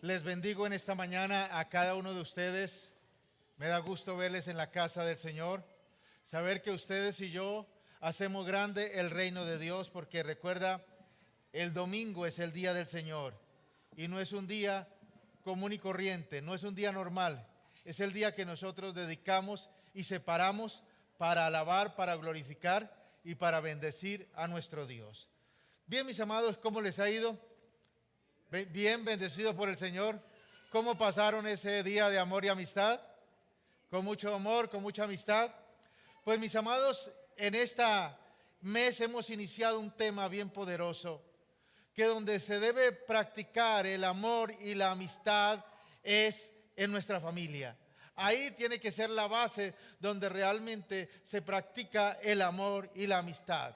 Les bendigo en esta mañana a cada uno de ustedes. Me da gusto verles en la casa del Señor. Saber que ustedes y yo hacemos grande el reino de Dios, porque recuerda, el domingo es el día del Señor. Y no es un día común y corriente, no es un día normal. Es el día que nosotros dedicamos y separamos para alabar, para glorificar y para bendecir a nuestro Dios. Bien, mis amados, ¿cómo les ha ido? Bien, bendecidos por el Señor. ¿Cómo pasaron ese día de amor y amistad? Con mucho amor, con mucha amistad. Pues mis amados, en esta mes hemos iniciado un tema bien poderoso, que donde se debe practicar el amor y la amistad es en nuestra familia. Ahí tiene que ser la base donde realmente se practica el amor y la amistad.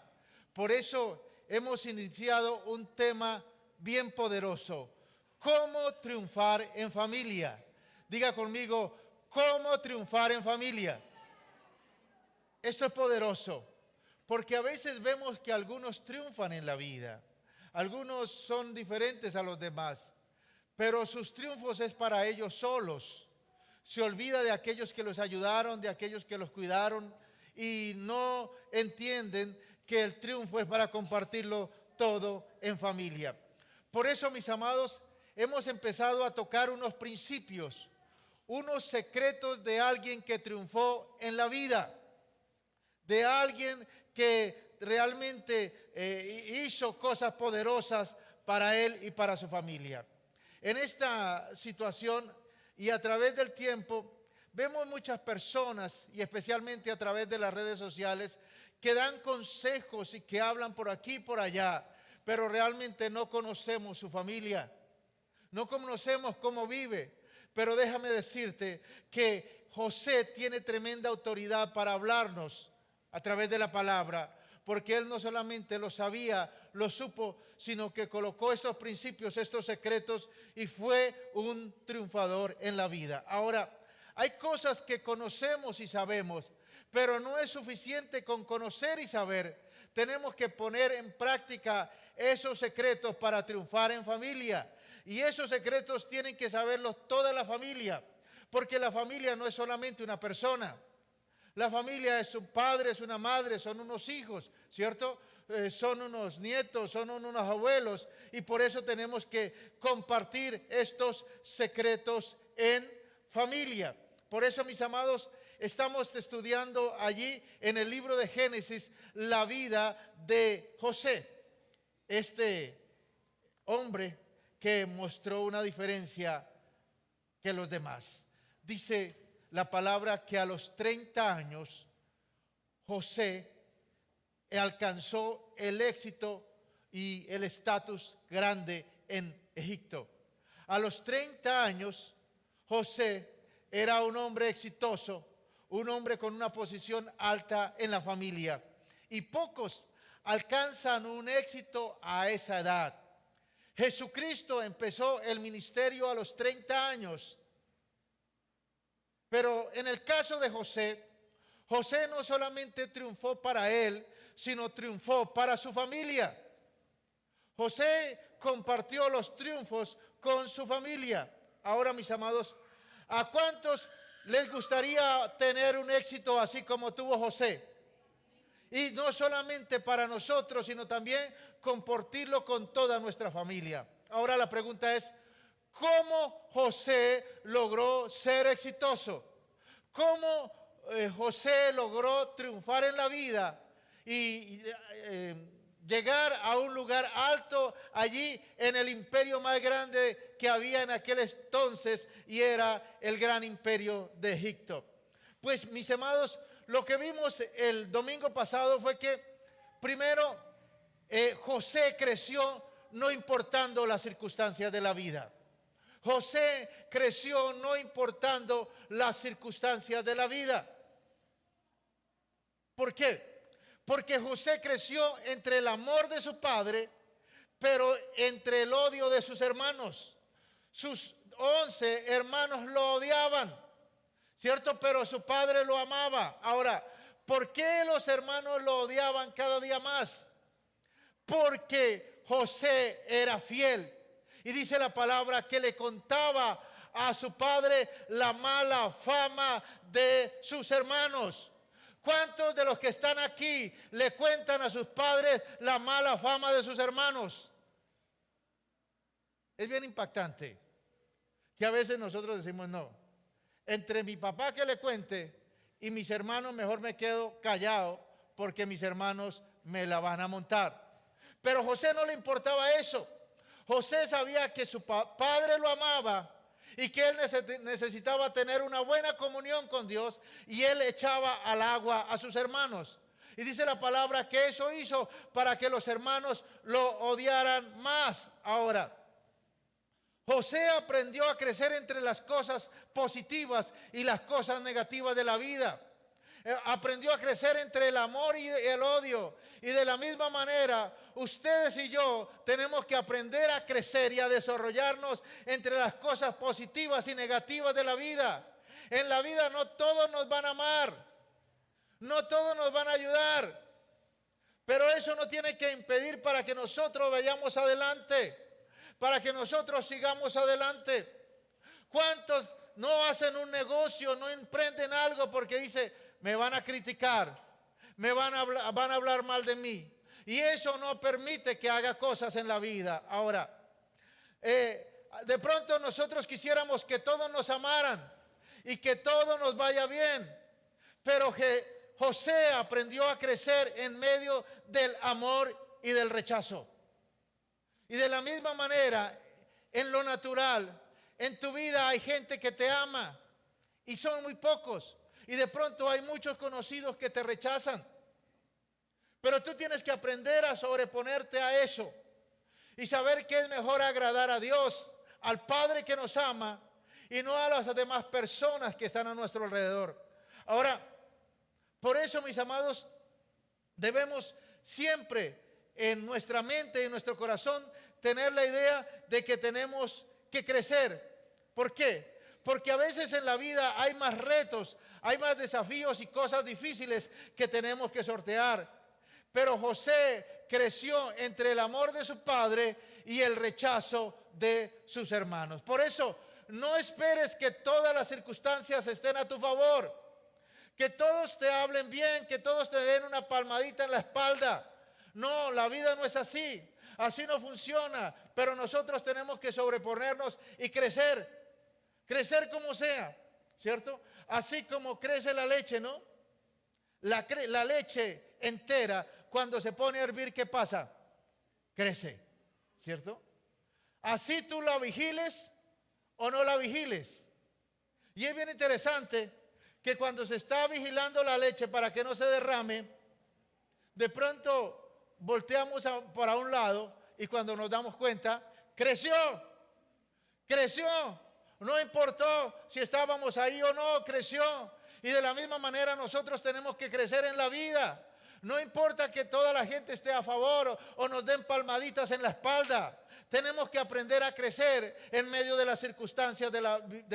Por eso hemos iniciado un tema bien poderoso: ¿cómo triunfar en familia? Diga conmigo, ¿cómo triunfar en familia? Esto es poderoso, porque a veces vemos que algunos triunfan en la vida, algunos son diferentes a los demás, pero sus triunfos es para ellos solos. Se olvida de aquellos que los ayudaron, de aquellos que los cuidaron, y no entienden que el triunfo es para compartirlo todo en familia. Por eso, mis amados, hemos empezado a tocar unos principios, unos secretos de alguien que triunfó en la vida, de alguien que realmente hizo cosas poderosas para él y para su familia. En esta situación y a través del tiempo, vemos muchas personas, y especialmente a través de las redes sociales, que dan consejos y que hablan por aquí y por allá, pero realmente no conocemos su familia, no conocemos cómo vive. Pero déjame decirte que José tiene tremenda autoridad para hablarnos a través de la palabra, porque él no solamente lo sabía, lo supo, sino que colocó estos principios, estos secretos, y fue un triunfador en la vida. Ahora, hay cosas que conocemos y sabemos, pero no es suficiente con conocer y saber. Tenemos que poner en práctica esos secretos para triunfar en familia. Y esos secretos tienen que saberlos toda la familia, porque la familia no es solamente una persona. La familia es un padre, es una madre, son unos hijos, ¿cierto? Son unos nietos, son unos abuelos, y por eso tenemos que compartir estos secretos en familia. Por eso, mis amados, estamos estudiando allí en el libro de Génesis la vida de José, este hombre que mostró una diferencia que los demás. Dice la palabra que a los 30 años José alcanzó el éxito y el estatus grande en Egipto. A los 30 años José era un hombre exitoso, un hombre con una posición alta en la familia, y pocos alcanzan un éxito a esa edad. Jesucristo empezó el ministerio a los 30 años. Pero en el caso de José, José no solamente triunfó para él, sino triunfó para su familia. José compartió los triunfos con su familia. Ahora, mis amados, ¿a cuántos les gustaría tener un éxito así como tuvo José? Y no solamente para nosotros, sino también compartirlo con toda nuestra familia. Ahora la pregunta es, ¿cómo José logró ser exitoso? ¿Cómo José logró triunfar en la vida y llegar a un lugar alto allí en el imperio más grande que había en aquel entonces, y era el gran imperio de Egipto? Pues, mis amados, lo que vimos el domingo pasado fue que primero José creció no importando las circunstancias de la vida. José creció no importando las circunstancias de la vida. ¿Por qué? Porque José creció entre el amor de su padre, pero entre el odio de sus hermanos. Sus 11 hermanos lo odiaban, ¿cierto? Pero su padre lo amaba. Ahora, ¿por qué los hermanos lo odiaban cada día más? Porque José era fiel. Y dice la palabra que le contaba a su padre la mala fama de sus hermanos. ¿Cuántos de los que están aquí le cuentan a sus padres la mala fama de sus hermanos? Es bien impactante que a veces nosotros decimos no. Entre mi papá que le cuente y mis hermanos mejor me quedo callado porque mis hermanos me la van a montar. Pero a José no le importaba eso. José sabía que su padre lo amaba y que él necesitaba tener una buena comunión con Dios, y él echaba al agua a sus hermanos. Y dice la palabra que eso hizo para que los hermanos lo odiaran más. Ahora, José aprendió a crecer entre las cosas positivas y las cosas negativas de la vida. Aprendió a crecer entre el amor y el odio. Y de la misma manera, ustedes y yo tenemos que aprender a crecer y a desarrollarnos entre las cosas positivas y negativas de la vida. En la vida no todos nos van a amar, no todos nos van a ayudar, pero eso no tiene que impedir para que nosotros vayamos adelante, para que nosotros sigamos adelante. ¿Cuántos no hacen un negocio, no emprenden algo porque dice, me van a criticar, me van a hablar mal de mí? Y eso no permite que haga cosas en la vida. Ahora, de pronto nosotros quisiéramos que todos nos amaran y que todo nos vaya bien. Pero José aprendió a crecer en medio del amor y del rechazo. Y de la misma manera, en lo natural, en tu vida hay gente que te ama y son muy pocos. Y de pronto hay muchos conocidos que te rechazan. Pero tú tienes que aprender a sobreponerte a eso y saber que es mejor agradar a Dios, al Padre que nos ama, y no a las demás personas que están a nuestro alrededor. Ahora, por eso, mis amados, debemos siempre en nuestra mente y en nuestro corazón tener la idea de que tenemos que crecer. ¿Por qué? Porque a veces en la vida hay más retos, hay más desafíos y cosas difíciles que tenemos que sortear. Pero José creció entre el amor de su padre y el rechazo de sus hermanos. Por eso, no esperes que todas las circunstancias estén a tu favor, que todos te hablen bien, que todos te den una palmadita en la espalda. No, la vida no es así. Así no funciona. Pero nosotros tenemos que sobreponernos y crecer. Crecer como sea, ¿cierto? Así como crece la leche, ¿no? La leche entera, cuando se pone a hervir, ¿qué pasa? Crece, ¿cierto? Así tú la vigiles o no la vigiles. Y es bien interesante que cuando se está vigilando la leche para que no se derrame, de pronto volteamos para un lado y cuando nos damos cuenta, creció. No importó si estábamos ahí o no, creció. Y de la misma manera nosotros tenemos que crecer en la vida. No importa que toda la gente esté a favor o nos den palmaditas en la espalda. Tenemos que aprender a crecer en medio de las circunstancias de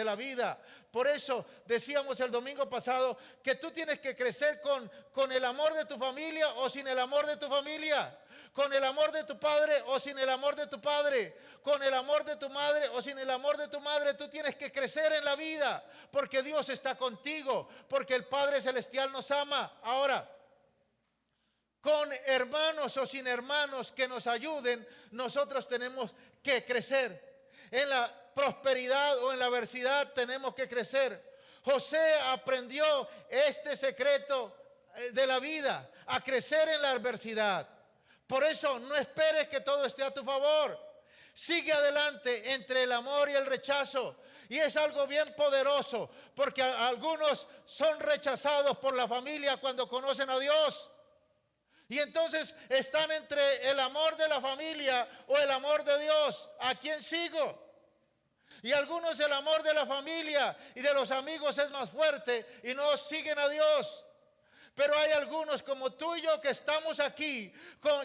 la vida. Por eso decíamos el domingo pasado que tú tienes que crecer con el amor de tu familia o sin el amor de tu familia. Con el amor de tu padre o sin el amor de tu padre. Con el amor de tu madre o sin el amor de tu madre. Tú tienes que crecer en la vida porque Dios está contigo, porque el Padre Celestial nos ama. Ahora, con hermanos o sin hermanos que nos ayuden, nosotros tenemos que crecer. En la prosperidad o en la adversidad tenemos que crecer. José aprendió este secreto de la vida, a crecer en la adversidad. Por eso no esperes que todo esté a tu favor. Sigue adelante entre el amor y el rechazo. Y es algo bien poderoso, porque algunos son rechazados por la familia cuando conocen a Dios. Y entonces están entre el amor de la familia o el amor de Dios. ¿A quién sigo? Y algunos el amor de la familia y de los amigos es más fuerte y no siguen a Dios. Pero hay algunos como tú y yo que estamos aquí,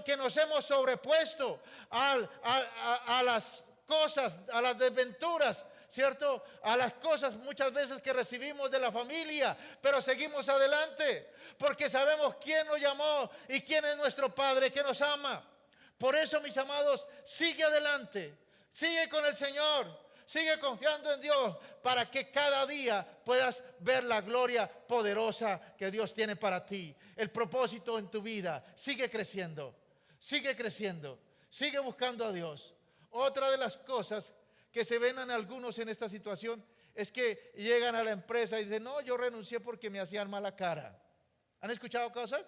que nos hemos sobrepuesto a las cosas, a las desventuras, ¿cierto? A las cosas muchas veces que recibimos de la familia, pero seguimos adelante porque sabemos quién nos llamó y quién es nuestro Padre que nos ama. Por eso, mis amados, sigue adelante. Sigue con el Señor. Sigue confiando en Dios para que cada día puedas ver la gloria poderosa que Dios tiene para ti. El propósito en tu vida. Sigue creciendo. Sigue creciendo. Sigue buscando a Dios. Otra de las cosas que se ven en algunos en esta situación es que llegan a la empresa y dicen, no, yo renuncié porque me hacían mala cara. ¿Han escuchado cosas?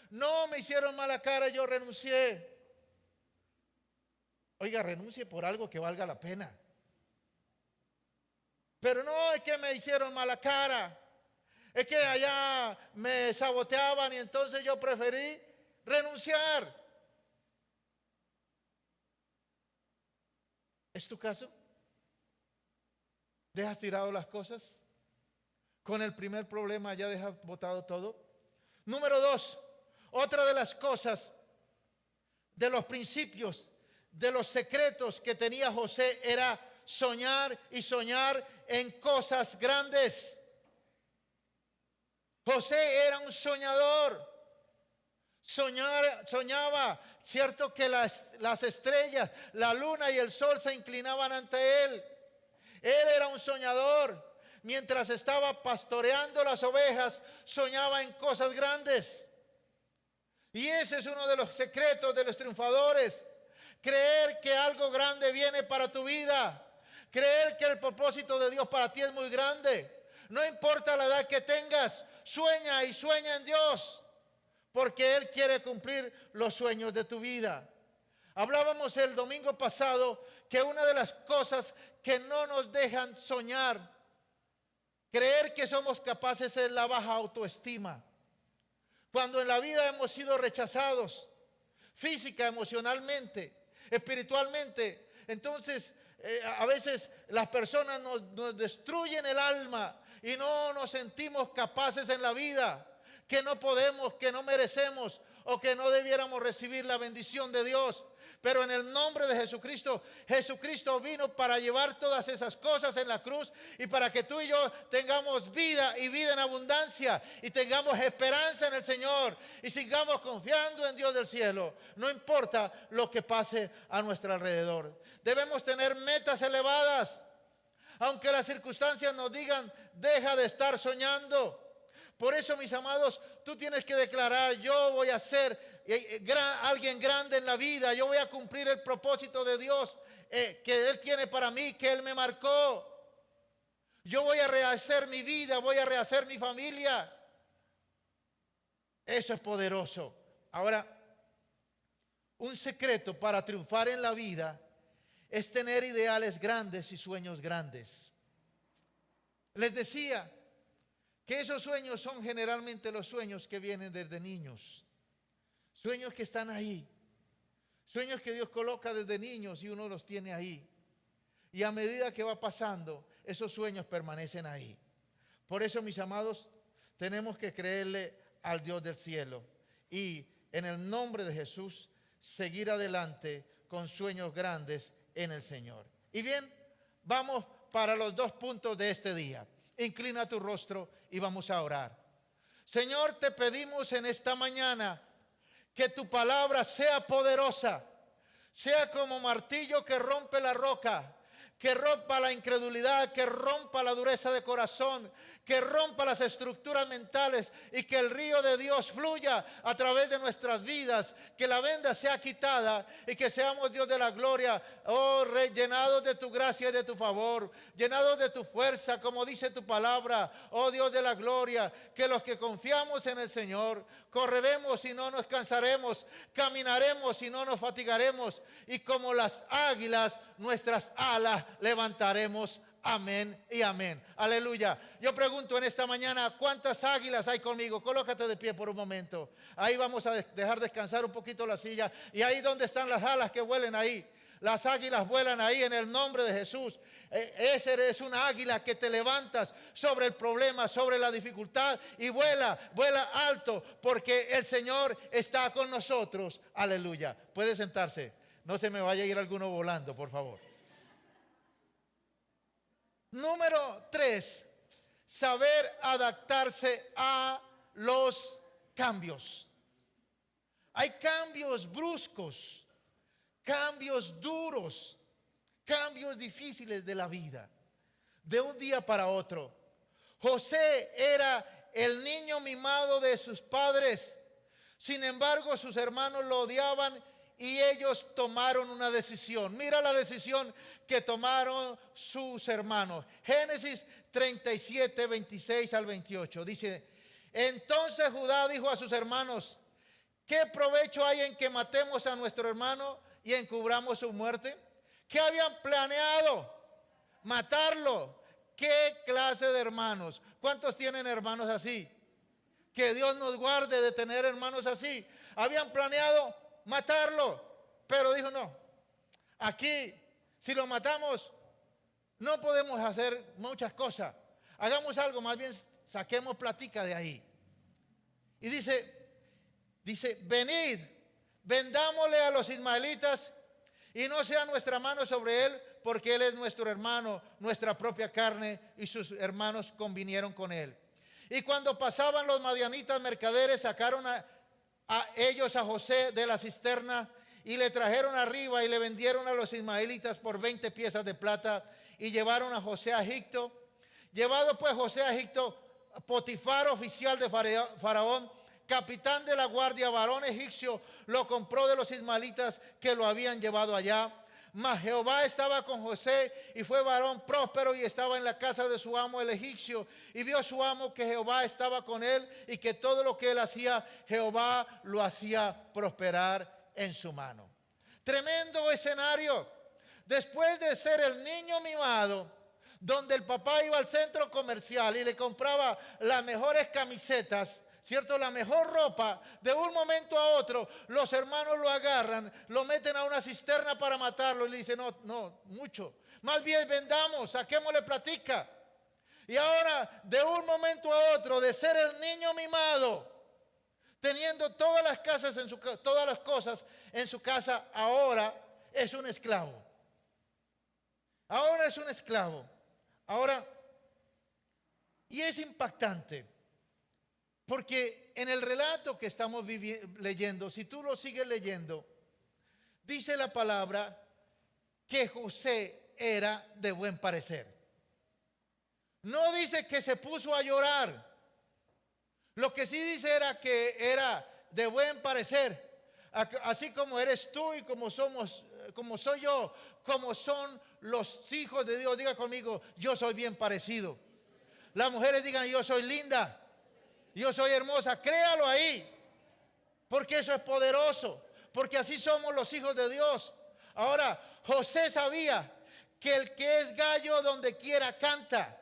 No, me hicieron mala cara, yo renuncié. Oiga, renuncie por algo que valga la pena. Pero no, es que me hicieron mala cara. Es que allá me saboteaban y entonces yo preferí renunciar. ¿Es tu caso? ¿Dejas tirado las cosas? Con el primer problema ya dejas botado todo. Número 2, otra de las cosas, de los principios, de los secretos que tenía José era soñar y soñar en cosas grandes. José era un soñador. Soñaba, cierto que las estrellas, la luna y el sol se inclinaban ante él. Él era un soñador. Mientras estaba pastoreando las ovejas, soñaba en cosas grandes. Y ese es uno de los secretos de los triunfadores. Creer que algo grande viene para tu vida. Creer que el propósito de Dios para ti es muy grande. No importa la edad que tengas, sueña y sueña en Dios. Porque Él quiere cumplir los sueños de tu vida. Hablábamos el domingo pasado que una de las cosas que no nos dejan soñar, creer que somos capaces, es la baja autoestima. Cuando en la vida hemos sido rechazados, física, emocionalmente, espiritualmente, entonces a veces las personas nos destruyen el alma y no nos sentimos capaces en la vida, que no podemos, que no merecemos o que no debiéramos recibir la bendición de Dios. Pero en el nombre de Jesucristo, Jesucristo vino para llevar todas esas cosas en la cruz y para que tú y yo tengamos vida y vida en abundancia y tengamos esperanza en el Señor y sigamos confiando en Dios del cielo. No importa lo que pase a nuestro alrededor. Debemos tener metas elevadas, aunque las circunstancias nos digan, deja de estar soñando. Por eso, mis amados, tú tienes que declarar, yo voy a ser alguien grande en la vida. Yo voy a cumplir el propósito de Dios que Él tiene para mí, que Él me marcó. Yo voy a rehacer mi vida, voy a rehacer mi familia. Eso es poderoso. Ahora, un secreto para triunfar en la vida es tener ideales grandes y sueños grandes. Les decía que esos sueños son generalmente los sueños que vienen desde niños. Sueños que están ahí. Sueños que Dios coloca desde niños y uno los tiene ahí. Y a medida que va pasando, esos sueños permanecen ahí. Por eso, mis amados, tenemos que creerle al Dios del cielo. Y en el nombre de Jesús, seguir adelante con sueños grandes en el Señor. Y bien, vamos para los 2 puntos de este día. Inclina tu rostro y vamos a orar. Señor, te pedimos en esta mañana que tu palabra sea poderosa, sea como martillo que rompe la roca, que rompa la incredulidad, que rompa la dureza de corazón, que rompa las estructuras mentales y que el río de Dios fluya a través de nuestras vidas, que la venda sea quitada y que seamos, Dios de la gloria, oh Rey, llenados de tu gracia y de tu favor, llenados de tu fuerza, como dice tu palabra, oh Dios de la gloria, que los que confiamos en el Señor, correremos y no nos cansaremos, caminaremos y no nos fatigaremos, y como las águilas, nuestras alas levantaremos. Amén y amén. Aleluya. Yo pregunto en esta mañana, ¿cuántas águilas hay conmigo? Colócate de pie por un momento. Ahí vamos a dejar descansar un poquito la silla. Y ahí donde están las alas que vuelen ahí. Las águilas vuelan ahí en el nombre de Jesús. Ese es una águila que te levantas sobre el problema, sobre la dificultad y vuela alto porque el Señor está con nosotros. Aleluya. Puede sentarse. No se me vaya a ir alguno volando, por favor. Número 3, saber adaptarse a los cambios. Hay cambios bruscos, cambios duros, cambios difíciles de la vida, de un día para otro. José era el niño mimado de sus padres. Sin embargo, sus hermanos lo odiaban y ellos tomaron una decisión. Mira la decisión que tomaron sus hermanos. Génesis 37, 26 al 28. Dice: entonces Judá dijo a sus hermanos: ¿qué provecho hay en que matemos a nuestro hermano y encubramos su muerte? ¿Qué habían planeado? Matarlo. ¿Qué clase de hermanos? ¿Cuántos tienen hermanos así? Que Dios nos guarde de tener hermanos así. Habían planeado matarlo, pero dijo: no, aquí si lo matamos no podemos hacer muchas cosas. Hagamos algo, más bien saquemos platica de ahí. Y dice: venid, vendámosle a los ismaelitas y no sea nuestra mano sobre él, porque él es nuestro hermano, nuestra propia carne, y sus hermanos convinieron con él. Y cuando pasaban los madianitas mercaderes, sacaron a ellos a José de la cisterna y le trajeron arriba y le vendieron a los ismaelitas por 20 piezas de plata y llevaron a José a Egipto. Llevado pues José a Egipto, Potifar, oficial de Faraón, capitán de la guardia, varón egipcio, lo compró de los ismaelitas que lo habían llevado allá. Mas Jehová estaba con José y fue varón próspero y estaba en la casa de su amo el egipcio. Y vio su amo que Jehová estaba con él y que todo lo que él hacía, Jehová lo hacía prosperar en su mano. Tremendo escenario. Después de ser el niño mimado, donde el papá iba al centro comercial y le compraba las mejores camisetas, ¿cierto? La mejor ropa, de un momento a otro, los hermanos lo agarran, lo meten a una cisterna para matarlo y le dicen: no, mucho. Más bien vendamos, saquémosle platica. Y ahora, de un momento a otro, de ser el niño mimado, teniendo todas las cosas en su casa, ahora es un esclavo. Ahora es un esclavo. Ahora, y es impactante. Porque en el relato que estamos leyendo, si tú lo sigues leyendo, dice la palabra que José era de buen parecer. No dice que se puso a llorar. Lo que sí dice era que era de buen parecer. Así como eres tú y como soy yo, como son los hijos de Dios. Diga conmigo: yo soy bien parecido. Las mujeres digan: yo soy linda. Yo soy hermosa. Créalo ahí, porque eso es poderoso, porque así somos los hijos de Dios. Ahora, José sabía que el que es gallo donde quiera canta,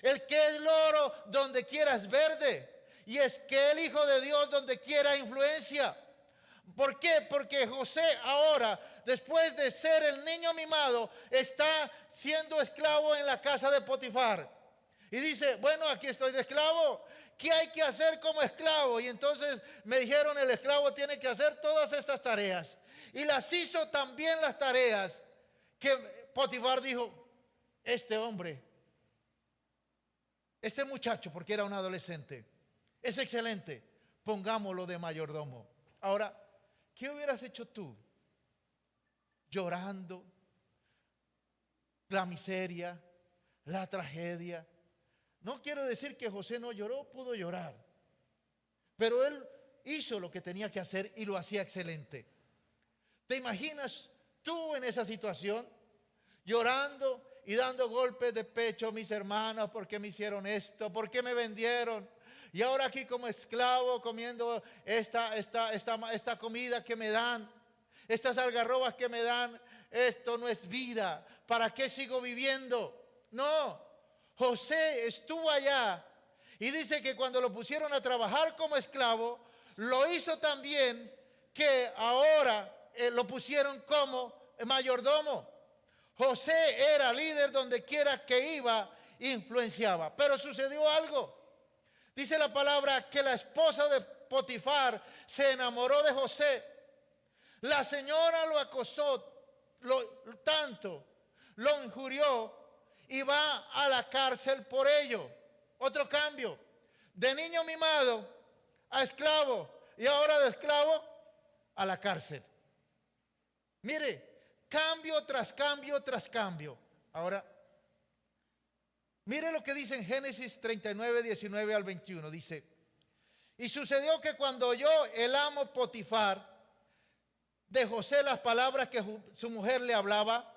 el que es loro donde quiera es verde, y es que el hijo de Dios donde quiera influencia. ¿Por qué? Porque José ahora, después de ser el niño mimado, está siendo esclavo en la casa de Potifar. Y dice: bueno, aquí estoy de esclavo. ¿Qué hay que hacer como esclavo? Y entonces me dijeron: el esclavo tiene que hacer todas estas tareas. Y las hizo también las tareas que Potifar dijo: este hombre, este muchacho, porque era un adolescente, es excelente, pongámoslo de mayordomo. Ahora, ¿qué hubieras hecho tú? Llorando, la miseria, la tragedia. No quiero decir que José no lloró, pudo llorar, pero él hizo lo que tenía que hacer y lo hacía excelente. ¿Te imaginas tú en esa situación? Llorando y dando golpes de pecho: mis hermanos, ¿por qué me hicieron esto? ¿Por qué me vendieron? Y ahora aquí como esclavo comiendo esta comida que me dan, estas algarrobas que me dan. Esto no es vida. ¿Para qué sigo viviendo? No. José estuvo allá y dice que cuando lo pusieron a trabajar como esclavo, lo hizo también que ahora lo pusieron como mayordomo. José era líder donde quiera que iba, influenciaba. Pero sucedió algo. Dice la palabra que la esposa de Potifar se enamoró de José. La señora lo acosó tanto, lo injurió, y va a la cárcel por ello. Otro cambio, de niño mimado a esclavo, y ahora de esclavo a la cárcel. Mire, cambio tras cambio tras cambio. Ahora, mire lo que dice en Génesis 39, 19 al 21. Dice: y sucedió que cuando oyó el amo Potifar de José las palabras que su mujer le hablaba,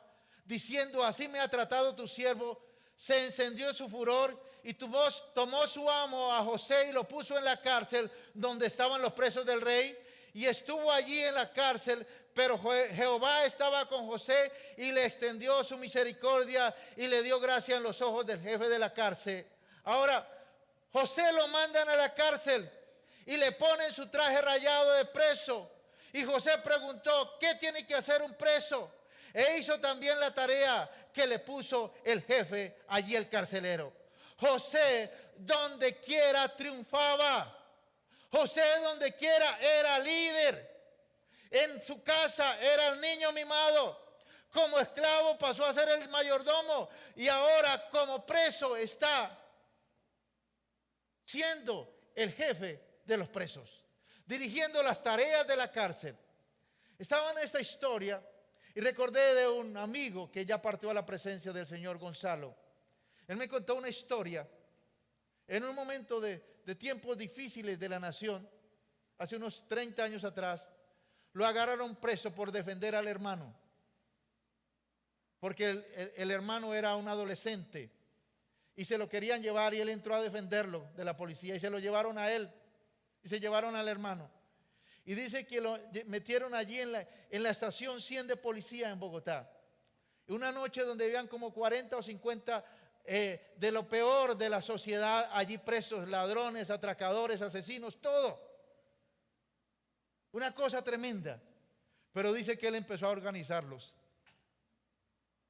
diciendo: así me ha tratado tu siervo, se encendió su furor y tomó su amo a José y lo puso en la cárcel donde estaban los presos del rey, y estuvo allí en la cárcel. Pero Jehová estaba con José y le extendió su misericordia y le dio gracia en los ojos del jefe de la cárcel. Ahora, José lo mandan a la cárcel y le ponen su traje rayado de preso. Y José preguntó: ¿qué tiene que hacer un preso? E hizo también la tarea que le puso el jefe allí, el carcelero. José donde quiera triunfaba. José donde quiera era líder. En su casa era el niño mimado. Como esclavo pasó a ser el mayordomo. Y ahora como preso está siendo el jefe de los presos, dirigiendo las tareas de la cárcel. Estaba en esta historia y recordé de un amigo que ya partió a la presencia del Señor, Gonzalo. Él me contó una historia en un momento de tiempos difíciles de la nación. Hace unos 30 años atrás lo agarraron preso por defender al hermano, porque el hermano era un adolescente y se lo querían llevar, y él entró a defenderlo de la policía y se lo llevaron a él y se llevaron al hermano. Y dice que lo metieron allí en la estación 100 de policía en Bogotá. Una noche donde vivían como 40 o 50 de lo peor de la sociedad allí presos: ladrones, atracadores, asesinos, todo. Una cosa tremenda. Pero dice que él empezó a organizarlos.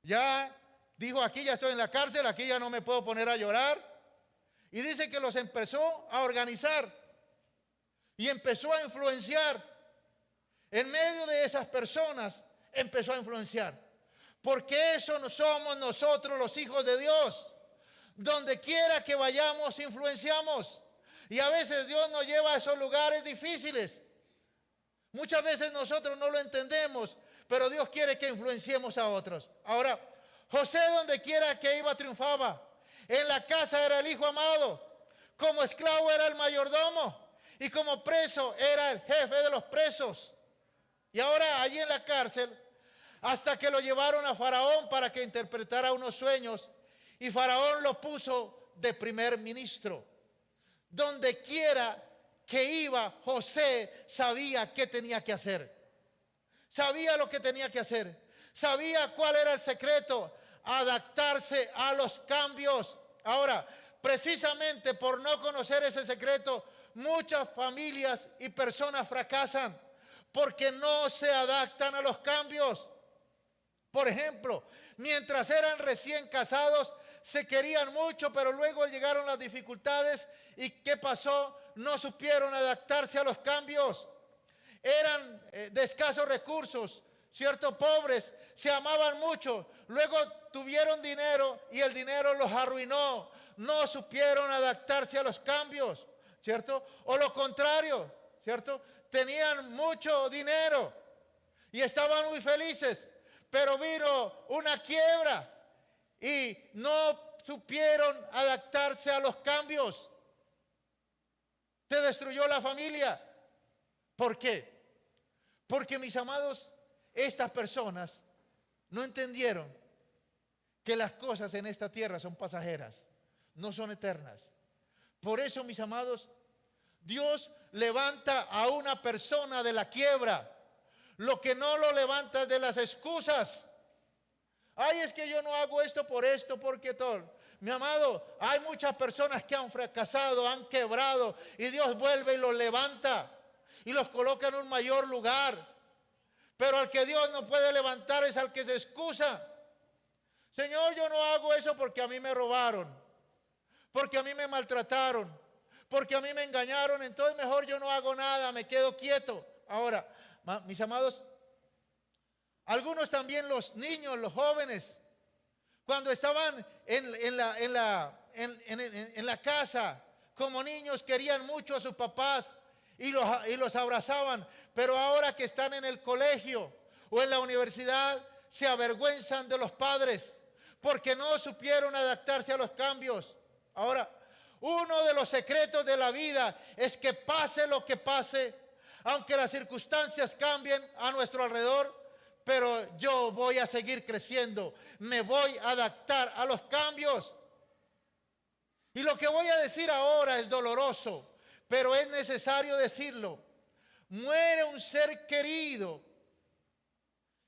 Ya dijo: aquí ya estoy en la cárcel, aquí ya no me puedo poner a llorar. Y dice que los empezó a organizar y empezó a influenciar. En medio de esas personas empezó a influenciar, porque eso no somos nosotros, los hijos de Dios. Donde quiera que vayamos influenciamos. Y a veces Dios nos lleva a esos lugares difíciles. Muchas veces nosotros no lo entendemos, pero Dios quiere que influenciemos a otros. Ahora, José donde quiera que iba triunfaba. En la casa era el hijo amado, como esclavo era el mayordomo, y como preso era el jefe de los presos. Y ahora allí en la cárcel, hasta que lo llevaron a Faraón para que interpretara unos sueños, y Faraón lo puso de primer ministro. Donde quiera que iba, José sabía qué tenía que hacer. Sabía lo que tenía que hacer. Sabía cuál era el secreto: adaptarse a los cambios. Ahora, precisamente por no conocer ese secreto, muchas familias y personas fracasan porque no se adaptan a los cambios. Por ejemplo, mientras eran recién casados, se querían mucho, pero luego llegaron las dificultades. ¿Y qué pasó? No supieron adaptarse a los cambios. Eran de escasos recursos, ¿cierto? Pobres, se amaban mucho. Luego tuvieron dinero y el dinero los arruinó. No supieron adaptarse a los cambios, ¿cierto? O lo contrario, ¿cierto? Tenían mucho dinero y estaban muy felices, pero vino una quiebra y no supieron adaptarse a los cambios. Se destruyó la familia. ¿Por qué? Porque, mis amados, estas personas no entendieron que las cosas en esta tierra son pasajeras, no son eternas. Por eso, mis amados, Dios levanta a una persona de la quiebra. Lo que no lo levanta es de las excusas. Ay, es que yo no hago esto, porque todo. Mi amado, hay muchas personas que han fracasado, han quebrado, y Dios vuelve y los levanta y los coloca en un mayor lugar. Pero al que Dios no puede levantar es al que se excusa. Señor, yo no hago eso porque a mí me robaron, porque a mí me maltrataron, porque a mí me engañaron, entonces mejor yo no hago nada, me quedo quieto. Ahora, mis amados, algunos también, los niños, los jóvenes, cuando estaban en la casa como niños, querían mucho a sus papás y los abrazaban. Pero ahora que están en el colegio o en la universidad, se avergüenzan de los padres porque no supieron adaptarse a los cambios. Ahora, uno de los secretos de la vida es que pase lo que pase, aunque las circunstancias cambien a nuestro alrededor, pero yo voy a seguir creciendo, me voy a adaptar a los cambios. Y lo que voy a decir ahora es doloroso, pero es necesario decirlo. Muere un ser querido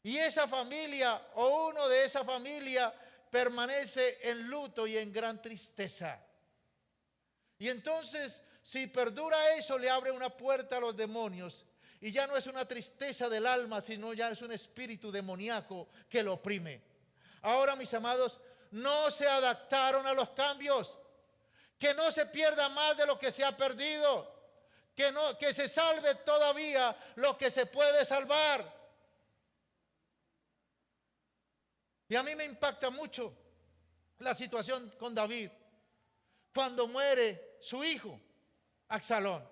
y esa familia o uno de esa familia permanece en luto y en gran tristeza. Y entonces, si perdura eso, le abre una puerta a los demonios. Y ya no es una tristeza del alma, sino ya es un espíritu demoníaco que lo oprime. Ahora, mis amados, no se adaptaron a los cambios. Que no se pierda más de lo que se ha perdido. Que se salve todavía lo que se puede salvar. Y a mí me impacta mucho la situación con David. Cuando muere su hijo, Absalón.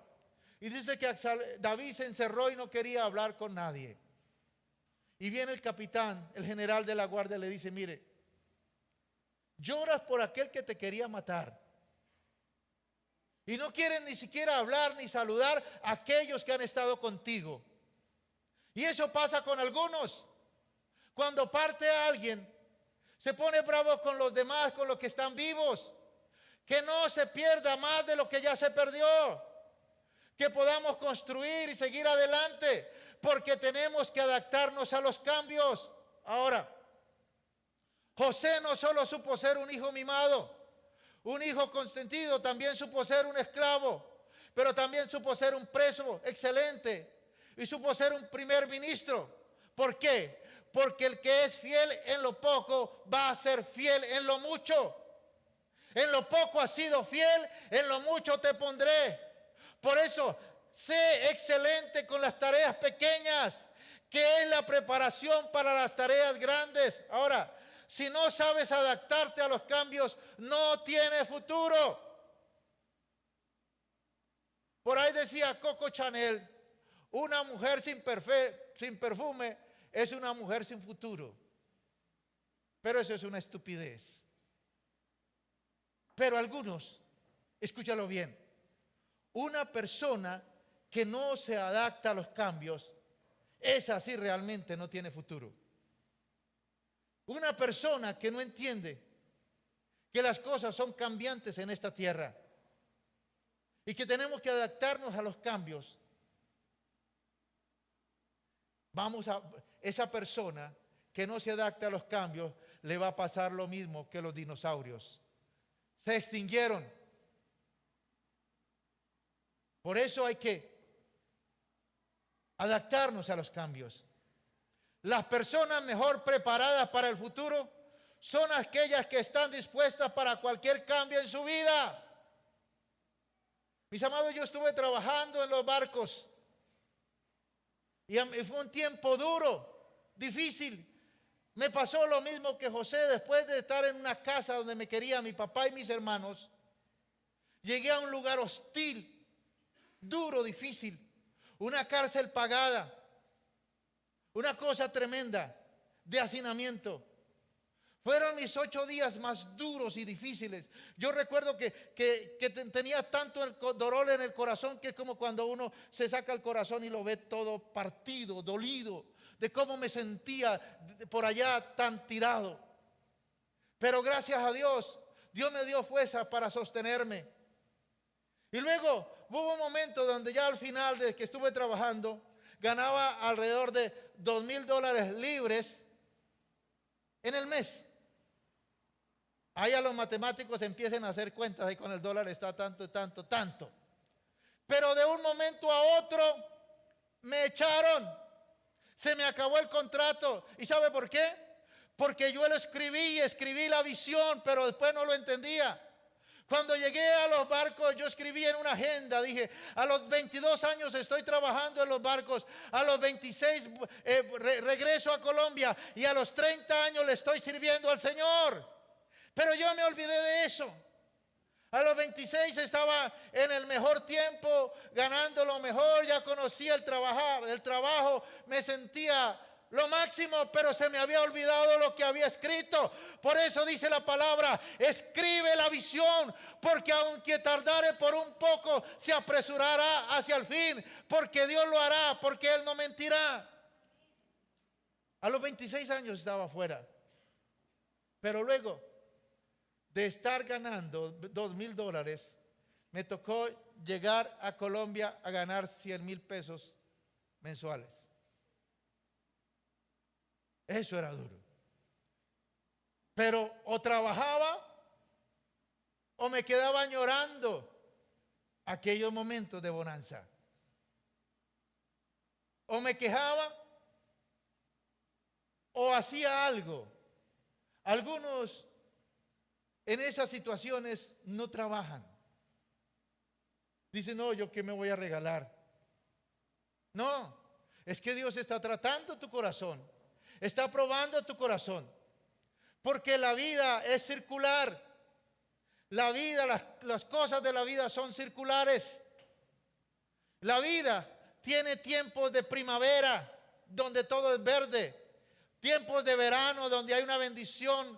Y dice que David se encerró y no quería hablar con nadie. Y viene el capitán, el general de la guardia, le dice, mire, lloras por aquel que te quería matar. Y no quieren ni siquiera hablar ni saludar a aquellos que han estado contigo. Y eso pasa con algunos. Cuando parte alguien, se pone bravo con los demás, con los que están vivos. Que no se pierda más de lo que ya se perdió. Que podamos construir y seguir adelante, porque tenemos que adaptarnos a los cambios. Ahora, José no solo supo ser un hijo mimado, un hijo consentido, también supo ser un esclavo, pero también supo ser un preso excelente y supo ser un primer ministro. ¿Por qué? Porque el que es fiel en lo poco va a ser fiel en lo mucho. En lo poco has sido fiel, en lo mucho te pondré. Por eso, sé excelente con las tareas pequeñas, que es la preparación para las tareas grandes. Ahora, si no sabes adaptarte a los cambios, no tienes futuro. Por ahí decía Coco Chanel, una mujer sin perfume es una mujer sin futuro. Pero eso es una estupidez. Pero algunos, escúchalo bien, una persona que no se adapta a los cambios, esa sí realmente no tiene futuro. Una persona que no entiende que las cosas son cambiantes en esta tierra y que tenemos que adaptarnos a los cambios. Esa persona que no se adapta a los cambios le va a pasar lo mismo que los dinosaurios. Se extinguieron. Por eso hay que adaptarnos a los cambios. Las personas mejor preparadas para el futuro son aquellas que están dispuestas para cualquier cambio en su vida. Mis amados, yo estuve trabajando en los barcos y fue un tiempo duro, difícil. Me pasó lo mismo que José. Después de estar en una casa donde me quería mi papá y mis hermanos, llegué a un lugar hostil, duro, difícil, una cárcel pagada, una cosa tremenda de hacinamiento. Fueron mis 8 días más duros y difíciles. Yo recuerdo que tenía tanto el dolor en el corazón que es como cuando uno se saca el corazón y lo ve todo partido, dolido, de cómo me sentía por allá tan tirado. Pero gracias a Dios, Dios me dio fuerza para sostenerme. Y luego hubo un momento donde ya al final de que estuve trabajando, ganaba alrededor de $2,000 libres en el mes. Ahí a los matemáticos empiecen a hacer cuentas y con el dólar está tanto, tanto, tanto. Pero de un momento a otro me echaron. Se me acabó el contrato. ¿Y sabe por qué? Porque yo lo escribí la visión, pero después no lo entendía. Cuando llegué a los barcos, yo escribí en una agenda, dije, a los 22 años estoy trabajando en los barcos, a los 26 regreso a Colombia y a los 30 años le estoy sirviendo al Señor. Pero yo me olvidé de eso. A los 26 estaba en el mejor tiempo, ganando lo mejor, ya conocía el trabajo, me sentía lo máximo, pero se me había olvidado lo que había escrito. Por eso dice la palabra, escribe la visión, porque aunque tardare por un poco, se apresurará hacia el fin, porque Dios lo hará, porque Él no mentirá. A los 26 años estaba afuera, pero luego de estar ganando $2,000, me tocó llegar a Colombia a ganar 100,000 pesos mensuales. Eso era duro. Pero o trabajaba o me quedaba añorando aquellos momentos de bonanza. O me quejaba o hacía algo. Algunos en esas situaciones no trabajan. Dicen, no, ¿yo qué me voy a regalar? No, es que Dios está tratando tu corazón. Está probando tu corazón. Porque la vida es circular. La vida, las cosas de la vida son circulares. La vida tiene tiempos de primavera, donde todo es verde. Tiempos de verano, donde hay una bendición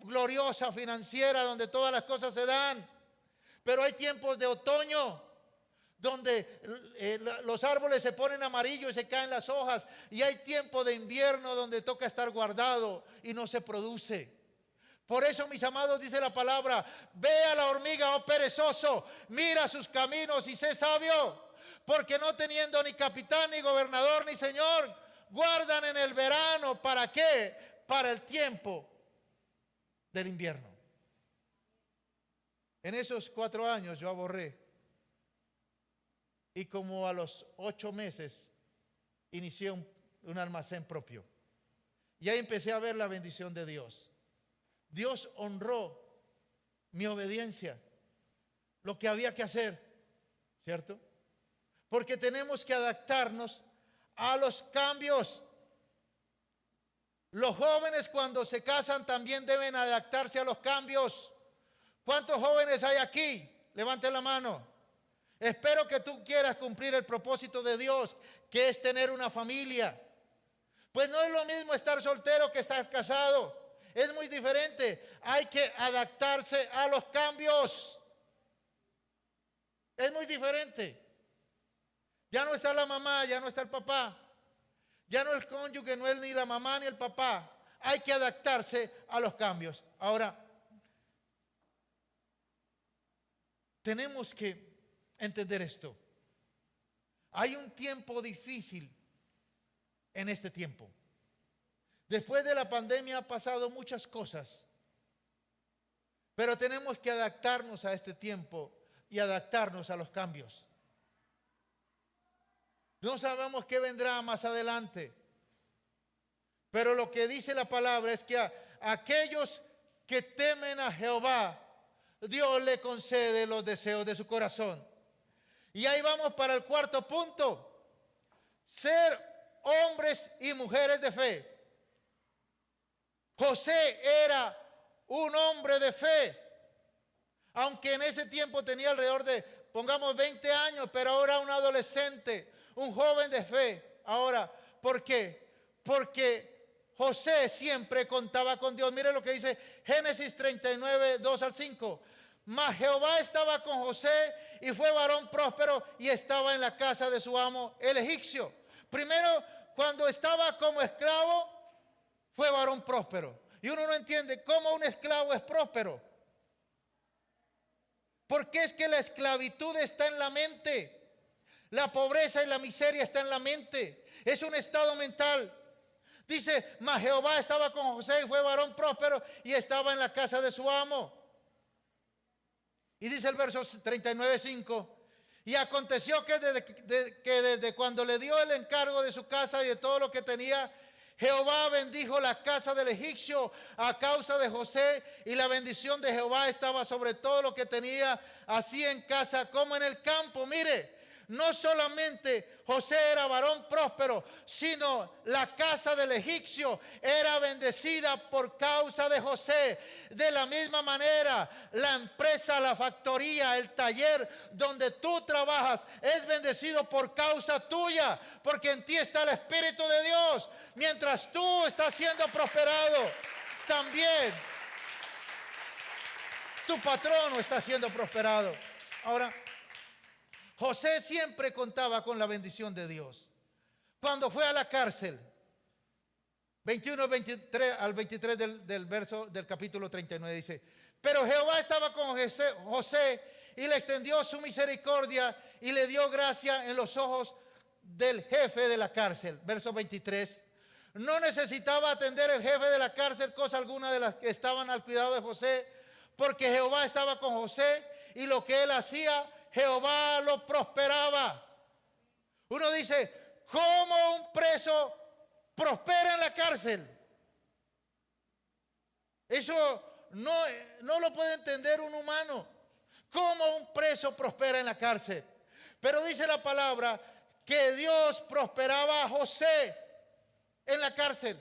gloriosa financiera, donde todas las cosas se dan. Pero hay tiempos de otoño, donde los árboles se ponen amarillos y se caen las hojas. Y hay tiempo de invierno donde toca estar guardado y no se produce. Por eso, mis amados, dice la palabra, ve a la hormiga, oh perezoso, mira sus caminos y sé sabio, porque no teniendo ni capitán, ni gobernador, ni señor, guardan en el verano. ¿Para qué? Para el tiempo del invierno. En esos 4 años yo ahorré. Y como a los 8 meses inicié un almacén propio. Y ahí empecé a ver la bendición de Dios. Dios honró mi obediencia, lo que había que hacer, ¿cierto? Porque tenemos que adaptarnos a los cambios. Los jóvenes cuando se casan también deben adaptarse a los cambios. ¿Cuántos jóvenes hay aquí? Levanten la mano. Espero que tú quieras cumplir el propósito de Dios, que es tener una familia. Pues no es lo mismo estar soltero que estar casado. Es muy diferente. Hay que adaptarse a los cambios. Es muy diferente. Ya no está la mamá, ya no está el papá. Ya no el cónyuge, no es ni la mamá ni el papá. Hay que adaptarse a los cambios. Ahora, tenemos que entender esto. Hay un tiempo difícil en este tiempo. Después de la pandemia ha pasado muchas cosas, pero tenemos que adaptarnos a este tiempo y adaptarnos a los cambios. No sabemos qué vendrá más adelante, pero lo que dice la palabra es que a aquellos que temen a Jehová, Dios le concede los deseos de su corazón. Y ahí vamos para el cuarto punto. Ser hombres y mujeres de fe. José era un hombre de fe. Aunque en ese tiempo tenía alrededor de, pongamos 20 años, pero ahora un adolescente, un joven de fe. Ahora, ¿por qué? Porque José siempre contaba con Dios. Mire lo que dice Génesis 39, 2 al 5. Mas Jehová estaba con José y fue varón próspero y estaba en la casa de su amo el egipcio. Primero, cuando estaba como esclavo, fue varón próspero. Y uno no entiende cómo un esclavo es próspero. Porque es que la esclavitud está en la mente. La pobreza y la miseria está en la mente. Es un estado mental. Dice, mas Jehová estaba con José y fue varón próspero y estaba en la casa de su amo. Y dice el verso 39:5, y aconteció que desde cuando le dio el encargo de su casa y de todo lo que tenía, Jehová bendijo la casa del egipcio a causa de José, y la bendición de Jehová estaba sobre todo lo que tenía, así en casa como en el campo. Mire, no solamente José era varón próspero, sino la casa del egipcio era bendecida por causa de José. De la misma manera, la empresa, la factoría, el taller donde tú trabajas es bendecido por causa tuya, porque en ti está el Espíritu de Dios. mientras tú estás siendo prosperado, también tu patrono está siendo prosperado. Ahora, José siempre contaba con la bendición de Dios. Cuando fue a la cárcel, 21 23, al 23 del verso del capítulo 39 dice: pero Jehová estaba con José y le extendió su misericordia y le dio gracia en los ojos del jefe de la cárcel. Verso 23. No necesitaba atender el jefe de la cárcel cosa alguna de las que estaban al cuidado de José, porque Jehová estaba con José y lo que él hacía, Jehová lo prosperaba. Uno dice: ¿cómo un preso prospera en la cárcel? Eso no lo puede entender un humano. ¿Cómo un preso prospera en la cárcel? Pero dice la palabra que Dios prosperaba a José en la cárcel.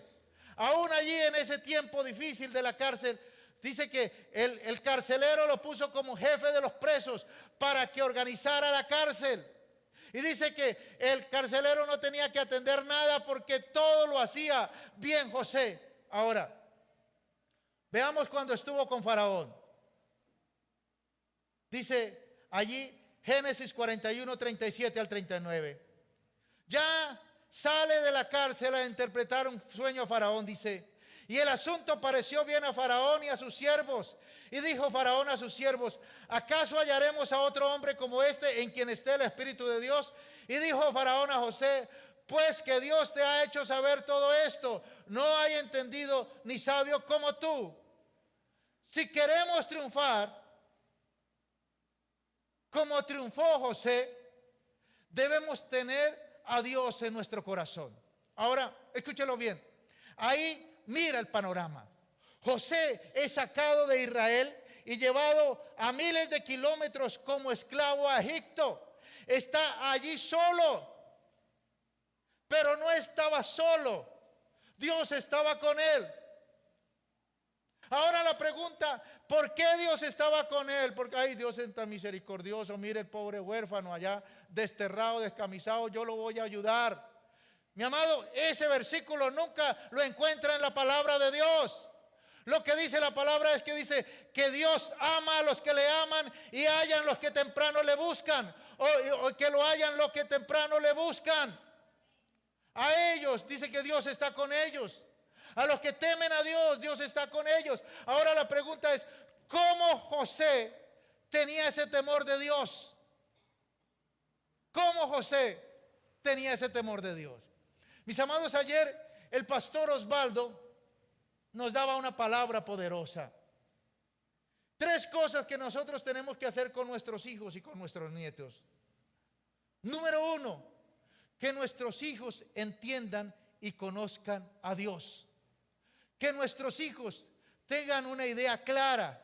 Aún allí en ese tiempo difícil de la cárcel, dice que el carcelero lo puso como jefe de los presos para que organizara la cárcel. Y dice que el carcelero no tenía que atender nada porque todo lo hacía bien José. Ahora, veamos cuando estuvo con Faraón. Dice allí Génesis 41, 37 al 39. Ya sale de la cárcel a interpretar un sueño a Faraón, dice. Y el asunto pareció bien a Faraón y a sus siervos. Y dijo Faraón a sus siervos: ¿acaso hallaremos a otro hombre como este en quien esté el Espíritu de Dios? Y dijo Faraón a José: pues que Dios te ha hecho saber todo esto, no hay entendido ni sabio como tú. Si queremos triunfar como triunfó José, debemos tener a Dios en nuestro corazón. Ahora, escúchelo bien. Ahí mira el panorama. José es sacado de Israel y llevado a miles de kilómetros como esclavo a Egipto. Está allí solo, pero no estaba solo. Dios estaba con él. Ahora la pregunta: ¿por qué Dios estaba con él? Porque ay, Dios es tan misericordioso. Mire el pobre huérfano allá, desterrado, descamisado, yo lo voy a ayudar. Mi amado, ese versículo nunca lo encuentra en la palabra de Dios. Lo que dice la palabra es que dice que Dios ama a los que le aman y hallan los que temprano le buscan, o que lo hallan los que temprano le buscan. A ellos dice que Dios está con ellos. A los que temen a Dios, Dios está con ellos. Ahora la pregunta es: ¿cómo José tenía ese temor de Dios? ¿Cómo José tenía ese temor de Dios? Mis amados, ayer el pastor Osvaldo nos daba una palabra poderosa. 3 cosas que nosotros tenemos que hacer con nuestros hijos y con nuestros nietos. Número 1, que nuestros hijos entiendan y conozcan a Dios. Que nuestros hijos tengan una idea clara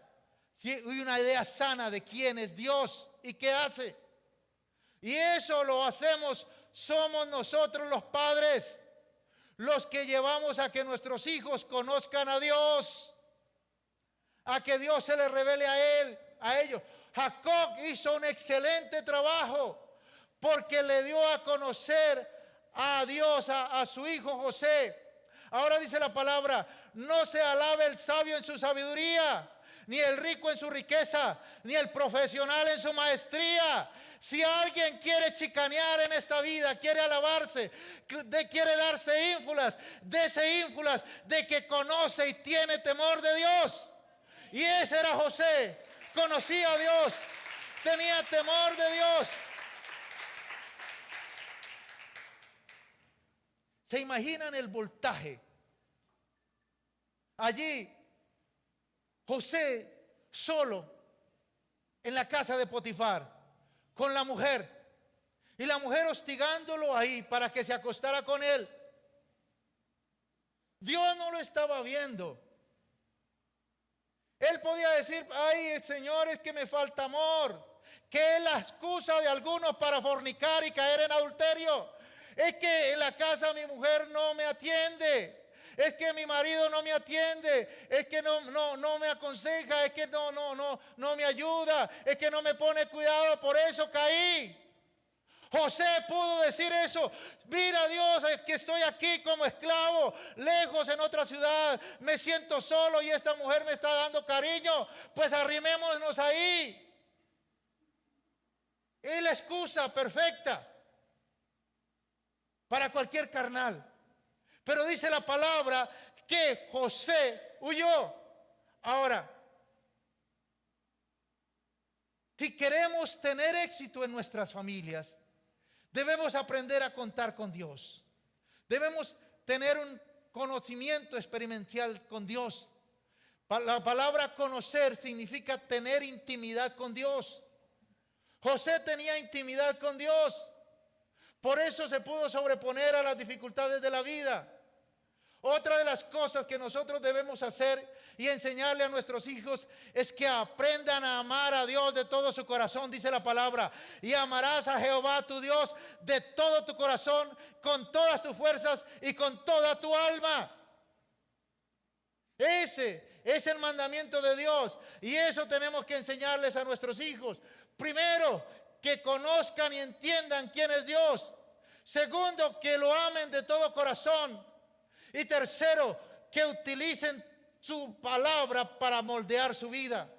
y una idea sana de quién es Dios y qué hace. Y eso lo hacemos, somos nosotros los padres, los que llevamos a que nuestros hijos conozcan a Dios, a que Dios se les revele a ellos. Jacob hizo un excelente trabajo porque le dio a conocer a Dios a su hijo José. Ahora dice la palabra: no se alabe el sabio en su sabiduría, ni el rico en su riqueza, ni el profesional en su maestría. Si alguien quiere chicanear en esta vida, quiere alabarse, quiere darse ínfulas, dese ínfulas de que conoce y tiene temor de Dios. Y ese era José. Conocía a Dios, tenía temor de Dios. ¿Se imaginan el voltaje? Allí, José solo en la casa de Potifar con la mujer, y la mujer hostigándolo ahí para que se acostara con él. Dios no lo estaba viendo. Él podía decir: ay, Señor, es que me falta amor, que es la excusa de algunos para fornicar y caer en adulterio. Es que en la casa mi mujer no me atiende, es que mi marido no me atiende, es que no me aconseja, es que no me ayuda, es que no me pone cuidado, por eso caí. José pudo decir eso. Mira, Dios, es que estoy aquí como esclavo, lejos en otra ciudad. Me siento solo y esta mujer me está dando cariño. Pues arrimémonos ahí. Es la excusa perfecta para cualquier carnal. Pero dice la palabra que José huyó. Ahora, si queremos tener éxito en nuestras familias, debemos aprender a contar con Dios. Debemos tener un conocimiento experiencial con Dios. La palabra conocer significa tener intimidad con Dios. José tenía intimidad con Dios. Por eso se pudo sobreponer a las dificultades de la vida. Otra de las cosas que nosotros debemos hacer y enseñarle a nuestros hijos es que aprendan a amar a Dios de todo su corazón, dice la palabra. Y amarás a Jehová tu Dios de todo tu corazón, con todas tus fuerzas y con toda tu alma. Ese es el mandamiento de Dios y eso tenemos que enseñarles a nuestros hijos. Primero, que conozcan y entiendan quién es Dios. Segundo, que lo amen de todo corazón. Y tercero, que utilicen su palabra para moldear su vida.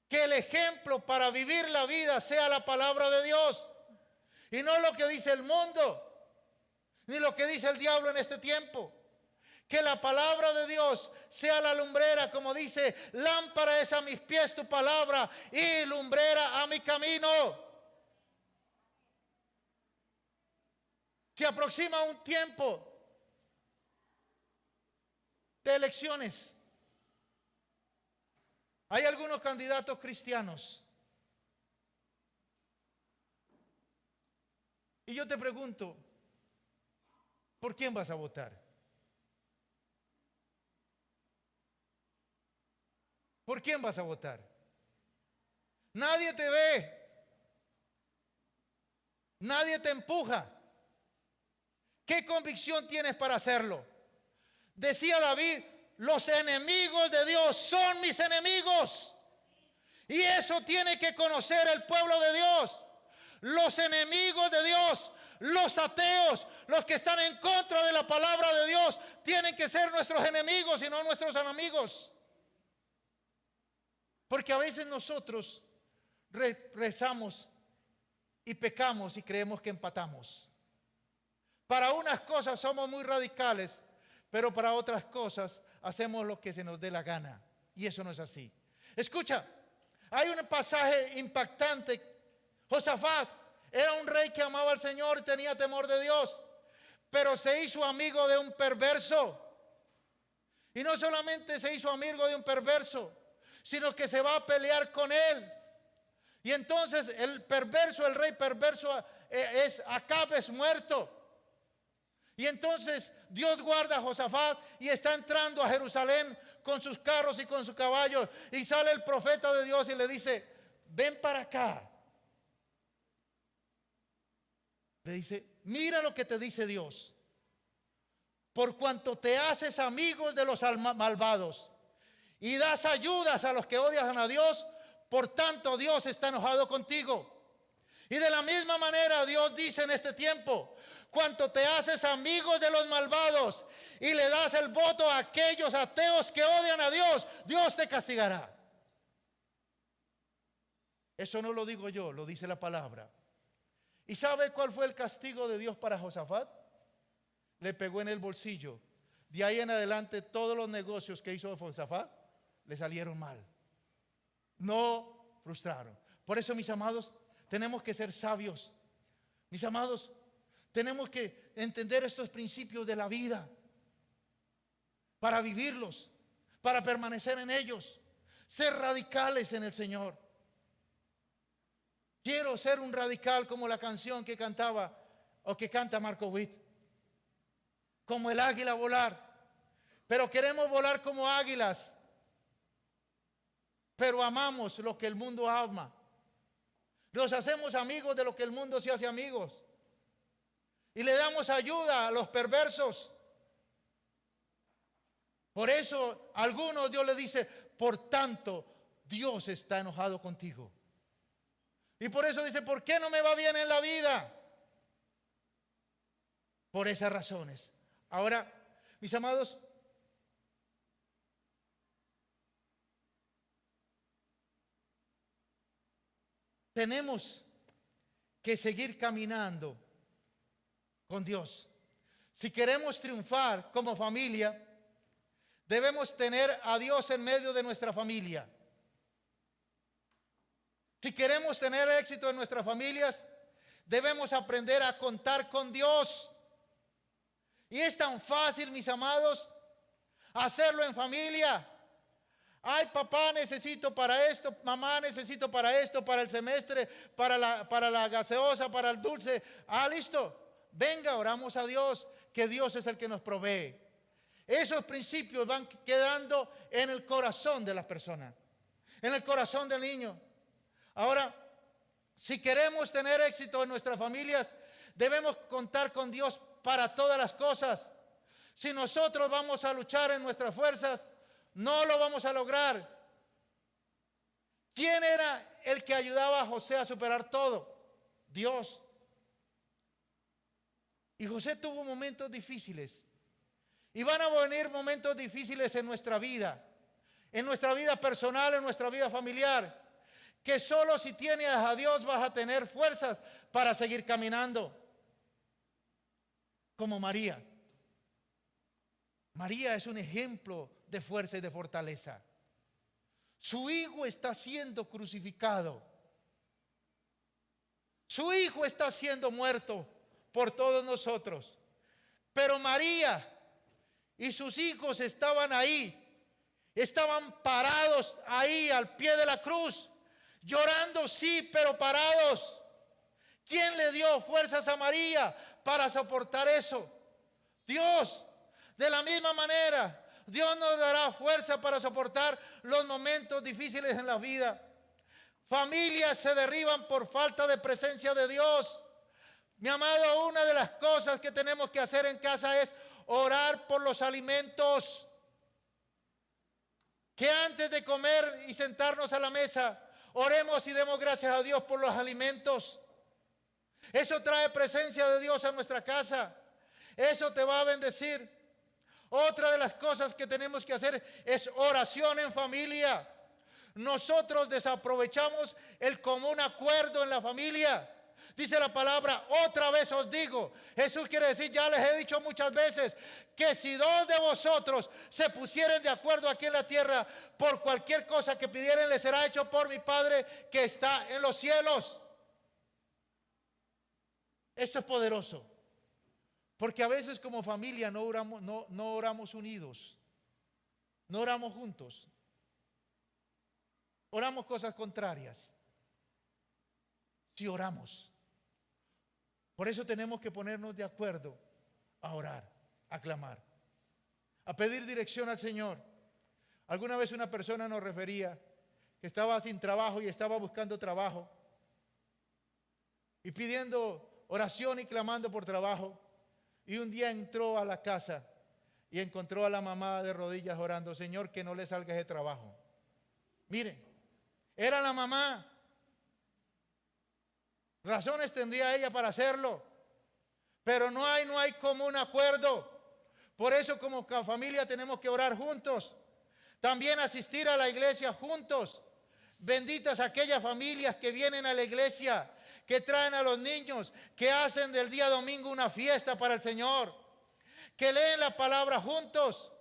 Que el ejemplo para vivir la vida sea la palabra de Dios. Y no lo que dice el mundo, ni lo que dice el diablo en este tiempo. Que la palabra de Dios sea la lumbrera, como dice, lámpara es a mis pies tu palabra y lumbrera a mi camino. Se aproxima un tiempo de elecciones. Hay algunos candidatos cristianos. Y yo te pregunto, ¿por quién vas a votar? ¿Por quién vas a votar? Nadie te ve. Nadie te empuja. ¿Qué convicción tienes para hacerlo? Decía David, los enemigos de Dios son mis enemigos. Y eso tiene que conocer el pueblo de Dios. Los enemigos de Dios, los ateos, los que están en contra de la palabra de Dios, tienen que ser nuestros enemigos y no nuestros amigos. Porque a veces nosotros rezamos y pecamos y creemos que empatamos. Para unas cosas somos muy radicales, pero para otras cosas hacemos lo que se nos dé la gana. Y eso no es así. Escucha, hay un pasaje impactante. Josafat era un rey que amaba al Señor y tenía temor de Dios, pero se hizo amigo de un perverso. Y no solamente se hizo amigo de un perverso, sino que se va a pelear con él. Y entonces el perverso, el rey perverso Acab es muerto. Y entonces Dios guarda a Josafat y está entrando a Jerusalén con sus carros y con sus caballos. Y sale el profeta de Dios y le dice, ven para acá. Le dice, mira lo que te dice Dios. Por cuanto te haces amigos de los malvados y das ayudas a los que odian a Dios, por tanto Dios está enojado contigo. Y de la misma manera Dios dice en este tiempo, cuanto te haces amigos de los malvados y le das el voto a aquellos ateos que odian a Dios, Dios te castigará. Eso no lo digo yo, lo dice la palabra. ¿Y sabe cuál fue el castigo de Dios para Josafat? Le pegó en el bolsillo. De ahí en adelante todos los negocios que hizo Josafat le salieron mal. No frustraron. Por eso, mis amados, tenemos que ser sabios. Mis amados, tenemos que entender estos principios de la vida para vivirlos, para permanecer en ellos, ser radicales en el Señor. Quiero ser un radical como la canción que cantaba o que canta Marco Witt, como el águila volar. Pero queremos volar como águilas, pero amamos lo que el mundo ama. Nos hacemos amigos de lo que el mundo se hace amigos. Y le damos ayuda a los perversos. Por eso a algunos Dios le dice, por tanto, Dios está enojado contigo. Y por eso dice, ¿por qué no me va bien en la vida? Por esas razones. Ahora, mis amados, tenemos que seguir caminando con Dios. Si queremos triunfar como familia, debemos tener a Dios en medio de nuestra familia. Si queremos tener éxito en nuestras familias, debemos aprender a contar con Dios. Y es tan fácil, mis amados, hacerlo en familia. Ay, papá, necesito para esto, mamá, necesito para esto, para el semestre, para la gaseosa, para el dulce. Ah, listo. Venga, oramos a Dios, que Dios es el que nos provee. Esos principios van quedando en el corazón de las personas, en el corazón del niño. Ahora, si queremos tener éxito en nuestras familias, debemos contar con Dios para todas las cosas. Si nosotros vamos a luchar en nuestras fuerzas, no lo vamos a lograr. ¿Quién era el que ayudaba a José a superar todo? Dios. Y José tuvo momentos difíciles. Y van a venir momentos difíciles en nuestra vida personal, en nuestra vida familiar, que solo si tienes a Dios vas a tener fuerzas para seguir caminando. Como María. María es un ejemplo de fuerza y de fortaleza. Su hijo está siendo crucificado. Su hijo está siendo muerto por todos nosotros. Pero María y sus hijos estaban ahí. Estaban parados ahí al pie de la cruz. Llorando, sí, pero parados. ¿Quién le dio fuerzas a María para soportar eso? Dios. De la misma manera, Dios nos dará fuerza para soportar los momentos difíciles en la vida. Familias se derriban por falta de presencia de Dios. Mi amado, una de las cosas que tenemos que hacer en casa es orar por los alimentos. Que antes de comer y sentarnos a la mesa, oremos y demos gracias a Dios por los alimentos. Eso trae presencia de Dios a nuestra casa. Eso te va a bendecir. Otra de las cosas que tenemos que hacer es oración en familia. Nosotros desaprovechamos el común acuerdo en la familia. Dice la palabra, otra vez os digo. Jesús quiere decir, ya les he dicho muchas veces, que si dos de vosotros se pusieren de acuerdo aquí en la tierra, por cualquier cosa que pidieren, les será hecho por mi Padre que está en los cielos. Esto es poderoso. Porque a veces como familia no oramos unidos, no oramos juntos, oramos cosas contrarias. Si oramos, por eso tenemos que ponernos de acuerdo a orar, a clamar, a pedir dirección al Señor. Alguna vez una persona nos refería que estaba sin trabajo y estaba buscando trabajo y pidiendo oración y clamando por trabajo. Y un día entró a la casa y encontró a la mamá de rodillas orando, Señor, que no le salga ese trabajo. Mire, era la mamá. Razones tendría ella para hacerlo, pero no hay común acuerdo. Por eso como familia tenemos que orar juntos. También asistir a la iglesia juntos. Benditas aquellas familias que vienen a la iglesia, que traen a los niños, que hacen del día domingo una fiesta para el Señor, que leen la palabra juntos,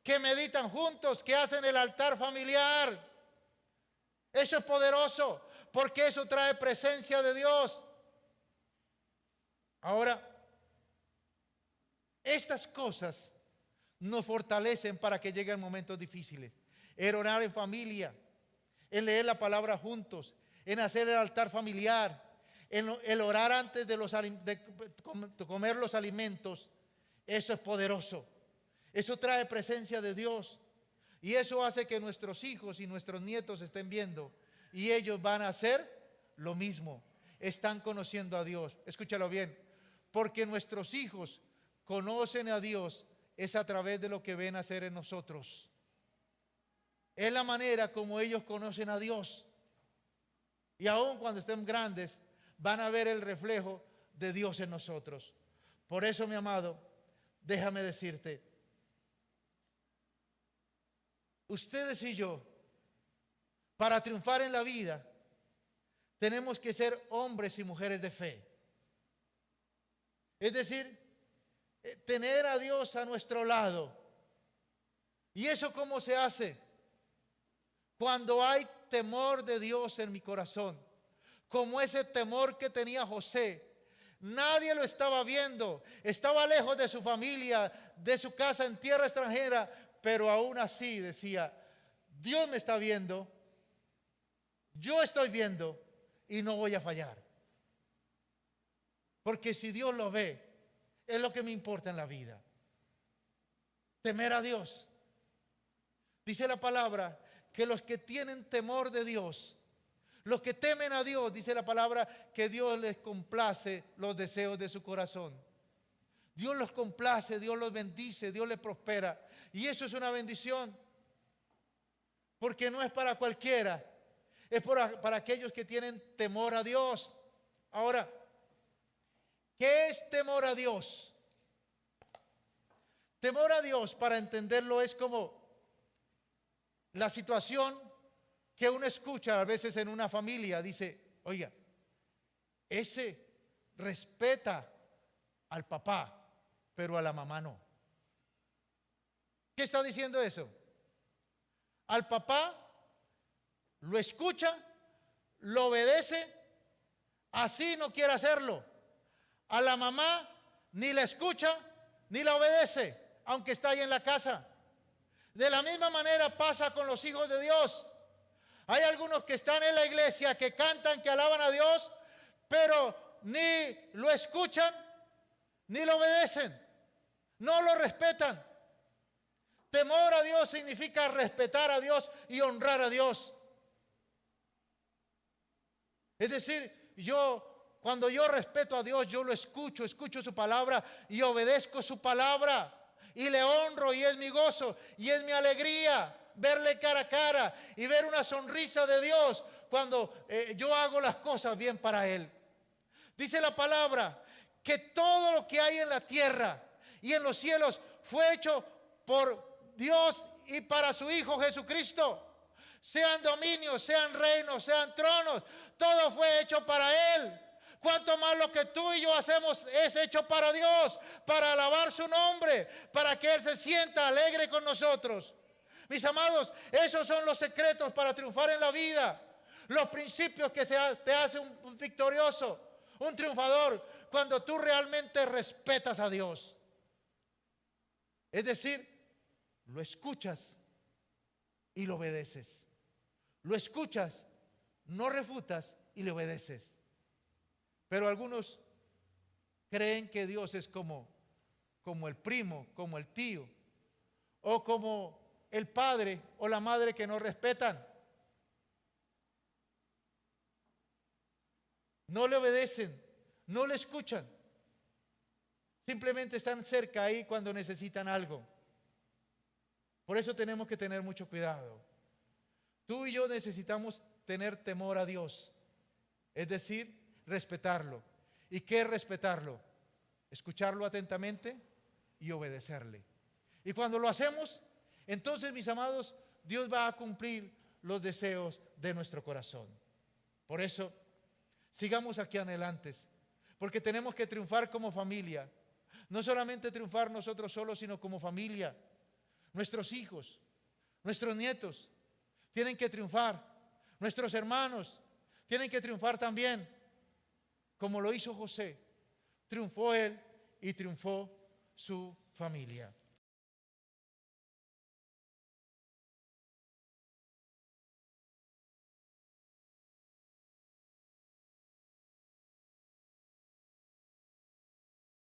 que meditan juntos, que hacen el altar familiar. Eso es poderoso, porque eso trae presencia de Dios. Ahora, estas cosas nos fortalecen para que lleguen momentos difíciles. El orar en familia, en leer la palabra juntos, en hacer el altar familiar, el orar antes de comer los alimentos. Eso es poderoso. Eso trae presencia de Dios. Y eso hace que nuestros hijos y nuestros nietos estén viendo. Y ellos van a hacer lo mismo. Están conociendo a Dios. Escúchalo bien. Porque nuestros hijos conocen a Dios es a través de lo que ven hacer en nosotros. Es la manera como ellos conocen a Dios. Y aún cuando estén grandes, van a ver el reflejo de Dios en nosotros. Por eso, mi amado, déjame decirte, ustedes y yo, para triunfar en la vida, tenemos que ser hombres y mujeres de fe. Es decir, tener a Dios a nuestro lado. ¿Y eso cómo se hace? Cuando hay temor de Dios en mi corazón, como ese temor que tenía José. Nadie lo estaba viendo, estaba lejos de su familia, de su casa en tierra extranjera, pero aún así decía, Dios me está viendo, yo estoy viendo y no voy a fallar. Porque si Dios lo ve, es lo que me importa en la vida. Temer a Dios. Dice la palabra que los que tienen temor de Dios, los que temen a Dios, dice la palabra, que Dios les complace los deseos de su corazón. Dios los complace, Dios los bendice, Dios les prospera. Y eso es una bendición. Porque no es para cualquiera, es para aquellos que tienen temor a Dios. Ahora, ¿qué es temor a Dios? Temor a Dios, para entenderlo, es como la situación que uno escucha a veces en una familia. Dice, oiga, ese respeta al papá, pero a la mamá no. ¿Qué está diciendo eso? Al papá lo escucha, lo obedece, así no quiere hacerlo. A la mamá ni la escucha ni la obedece, aunque está ahí en la casa. De la misma manera pasa con los hijos de Dios. Hay algunos que están en la iglesia, que cantan, que alaban a Dios, pero ni lo escuchan ni lo obedecen, no lo respetan. Temor a Dios significa respetar a Dios y honrar a Dios. Es decir, cuando yo respeto a Dios, yo lo escucho su palabra y obedezco su palabra y le honro, y es mi gozo y es mi alegría verle cara a cara y ver una sonrisa de Dios cuando yo hago las cosas bien para Él. Dice la palabra que todo lo que hay en la tierra y en los cielos fue hecho por Dios y para su Hijo Jesucristo. Sean dominios, sean reinos, sean tronos, todo fue hecho para Él. Cuanto más lo que tú y yo hacemos es hecho para Dios, para alabar su nombre, para que Él se sienta alegre con nosotros. Mis amados, esos son los secretos para triunfar en la vida. Los principios que te hacen un victorioso, un triunfador, cuando tú realmente respetas a Dios. Es decir, lo escuchas y lo obedeces. Lo escuchas, no refutas y le obedeces. Pero algunos creen que Dios es como el primo, como el tío, o como el padre o la madre que no respetan. No le obedecen, no le escuchan. Simplemente están cerca ahí cuando necesitan algo. Por eso tenemos que tener mucho cuidado. Tú y yo necesitamos tener temor a Dios, es decir, respetarlo. ¿Y qué es respetarlo? Escucharlo atentamente y obedecerle. Y cuando lo hacemos, entonces, mis amados, Dios va a cumplir los deseos de nuestro corazón. Por eso, sigamos aquí adelantes, porque tenemos que triunfar como familia. No solamente triunfar nosotros solos, sino como familia. Nuestros hijos, nuestros nietos tienen que triunfar. Nuestros hermanos tienen que triunfar también. Como lo hizo José, triunfó él y triunfó su familia.